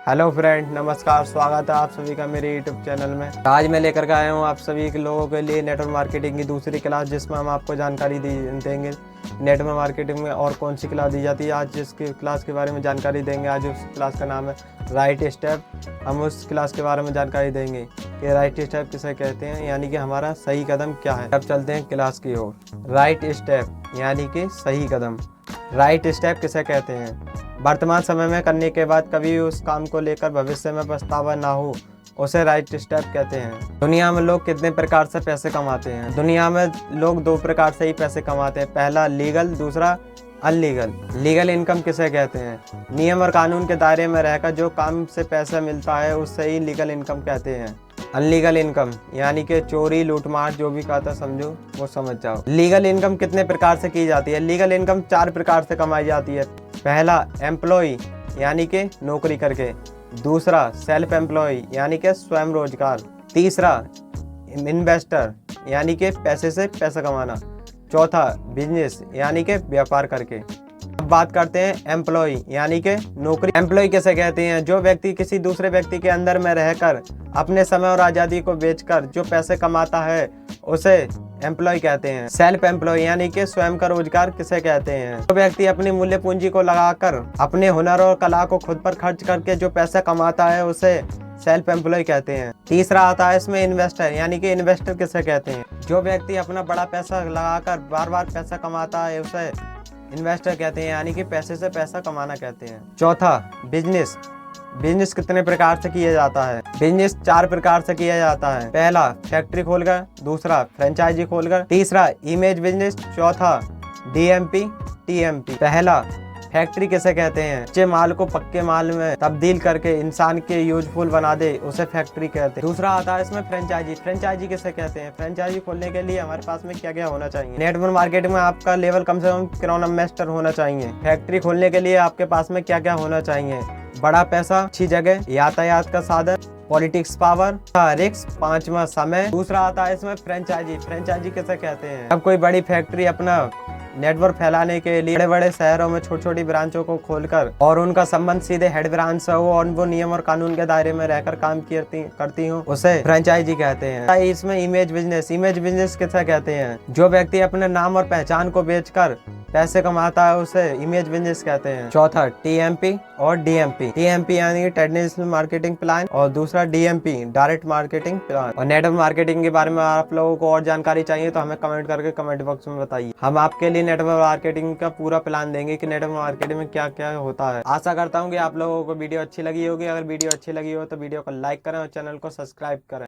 Hello friend, नमस्कार। स्वागत है आप सभी का मेरे यूट्यूब चैनल में। आज मैं लेकर के आया हूँ आप सभी के लोगों के लिए नेटवर्क मार्केटिंग की दूसरी क्लास, जिसमें हम आपको जानकारी देंगे नेटवर्क मार्केटिंग में और कौन सी क्लास दी जाती है। आज जिस क्लास के बारे में जानकारी देंगे, आज उस क्लास का नाम है राइट स्टेप। हम उस क्लास के बारे में जानकारी देंगे कि राइट स्टेप किसे कहते हैं, यानी कि हमारा सही कदम क्या है। अब चलते हैं क्लास की ओर। राइट स्टेप यानी कि सही कदम। राइट स्टेप किसे कहते हैं? वर्तमान समय में करने के बाद कभी उस काम को लेकर भविष्य में पछतावा ना हो, उसे राइट स्टेप कहते हैं। दुनिया में लोग कितने प्रकार से पैसे कमाते हैं? दुनिया में लोग दो प्रकार से ही पैसे कमाते हैं, पहला लीगल, दूसरा अनलीगल। लीगल इनकम किसे कहते हैं? नियम और कानून के दायरे में रहकर जो काम से पैसा मिलता है उससे ही लीगल इनकम कहते हैं। अनलीगल इनकम यानी कि चोरी, लूटमार, जो भी कहता समझो वो समझ जाओ। लीगल इनकम कितने प्रकार से की जाती है? लीगल इनकम 4 प्रकार से कमाई जाती है। पहला एम्प्लॉय यानी कि नौकरी करके, दूसरा सेल्फ एम्प्लॉय यानी कि स्वयं रोजगार, तीसरा इन्वेस्टर यानी कि पैसे से पैसा कमाना, चौथा बिजनेस यानी कि व्यापार करके। अब बात करते हैं एम्प्लॉय यानी कि नौकरी। एम्प्लॉय किसे कहते हैं? जो व्यक्ति किसी दूसरे व्यक्ति के अंदर में रहकर अपने समय और आज़ादी को बेचकर जो पैसे कमाता है उसे एम्प्लॉय कहते हैं। सेल्फ एम्प्लॉय यानी कि स्वयं का रोजगार किसे कहते हैं? जो व्यक्ति अपनी मूल्य पूंजी को लगाकर अपने हुनर और कला को खुद पर खर्च करके जो पैसा कमाता है उसे सेल्फ एम्प्लॉय कहते हैं। तीसरा आता है इसमें इन्वेस्टर यानी कि इन्वेस्टर किसे कहते हैं? जो व्यक्ति अपना बड़ा पैसा लगाकर बार बार पैसा कमाता है उसे इन्वेस्टर कहते हैं, यानी कि पैसे से पैसा कमाना कहते हैं। चौथा बिजनेस। बिजनेस कितने प्रकार से किया जाता है? बिजनेस 4 प्रकार से किया जाता है। पहला फैक्ट्री खोलकर, दूसरा फ्रेंचाइजी खोलकर, तीसरा इमेज बिजनेस, चौथा डीएमपी टीएमपी। पहला फैक्ट्री किसे कहते हैं? कच्चे माल को पक्के माल में तब्दील करके इंसान के यूजफुल बना दे उसे फैक्ट्री कहते हैं। दूसरा आता है इसमें फ्रेंचाइजी। फ्रेंचाइजी किसे कहते हैं? फ्रेंचाइजी खोलने के लिए हमारे पास में क्या क्या होना चाहिए? नेटवर्क मार्केटिंग में आपका लेवल कम से कम क्रोनम मास्टर होना चाहिए। फैक्ट्री खोलने के लिए आपके पास में क्या क्या होना चाहिए? बड़ा पैसा, अच्छी जगह, यातायात का साधन, पॉलिटिक्स पावर, रिस्क, पांचवा समय। दूसरा आता है इसमें फ्रेंचाइजी। फ्रेंचाइजी किसे कहते हैं? अब कोई बड़ी फैक्ट्री अपना नेटवर्क फैलाने के लिए बड़े बड़े शहरों में छोटी छोटी ब्रांचों को खोलकर और उनका संबंध सीधे हेड ब्रांच से हो और वो नियम और कानून के दायरे में रहकर काम करती हो, उसे फ्रेंचाइजी कहते हैं। इसमें इमेज बिजनेस। इमेज बिजनेस किसे कहते हैं? जो व्यक्ति अपने नाम और पहचान को बेचकर पैसे कमाता है उसे इमेज बिजनेस कहते हैं। चौथा टीएमपी और डीएमपी। टीएमपी यानी कि ट्रेडिशनल मार्केटिंग प्लान और दूसरा डीएमपी डायरेक्ट मार्केटिंग प्लान। और नेटवर्क मार्केटिंग के बारे में आप लोगों को और जानकारी चाहिए तो हमें कमेंट करके कमेंट बॉक्स में बताइए। हम आपके लिए नेटवर्क मार्केटिंग का पूरा प्लान देंगे कि नेटवर्क मार्केटिंग में क्या क्या होता है। आशा करता हूँ कि आप लोगों को वीडियो अच्छी लगी होगी। अगर वीडियो अच्छी लगी हो तो वीडियो को लाइक करें और चैनल को सब्सक्राइब करें।